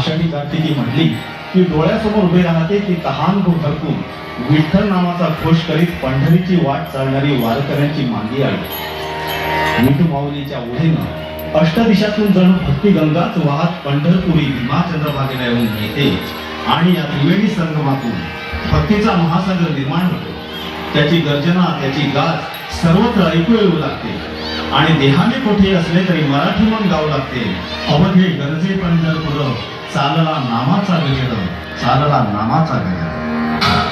आषाढी कार्तिकी म्हटली की डोळ्यासमोर उभे राहते ती तहान भरपूर विठ्ठल नामाचा घोष करीत पंढरीची वाट चालणारी वारकऱ्यांची मांगी आली। विठू माऊलीच्या ओढीनं अष्टदिशातून जणू भक्ती गंगाच वाहत पंढरपुरी भीमा चंद्रभागेला येऊन येते आणि या त्रिवेणी संगमातून भक्तीचा महासागर निर्माण होतो। त्याची गर्जना, त्याची गाज सर्वत्र ऐकू येऊ लागते आणि देहाने कोठे असले तरी मराठी मन गाऊ लागते। अवघे गरजे पंढरपुर, चालला नामाचा गजर, चालला नामाचा गजर।